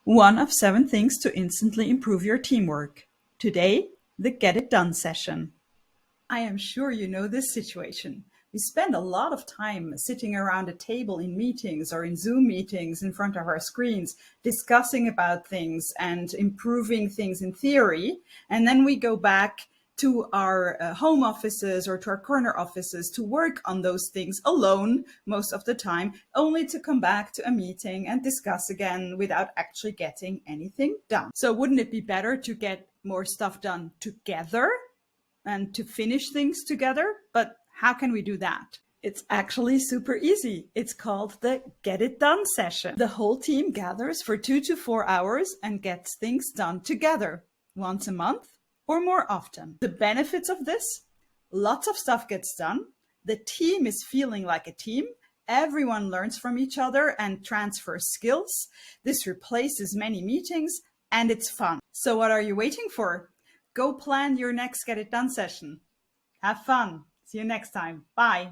One of 7 things to instantly improve your teamwork. Today, the Get It Done session. I am sure you know this situation. We spend a lot of time sitting around a table in meetings or in Zoom meetings in front of our screens, discussing about things and improving things in theory. And then we go back to our home offices or to our corner offices to work on those things alone most of the time, only to come back to a meeting and discuss again without actually getting anything done. So wouldn't it be better to get more stuff done together and to finish things together? But how can we do that? It's actually super easy. It's called the Get It Done session. The whole team gathers for 2 to 4 hours and gets things done together once a month or more often. The benefits of this: lots of stuff gets done. The team is feeling like a team. Everyone learns from each other and transfers skills. This replaces many meetings and it's fun. So what are you waiting for? Go plan your next Get It Done session. Have fun. See you next time. Bye.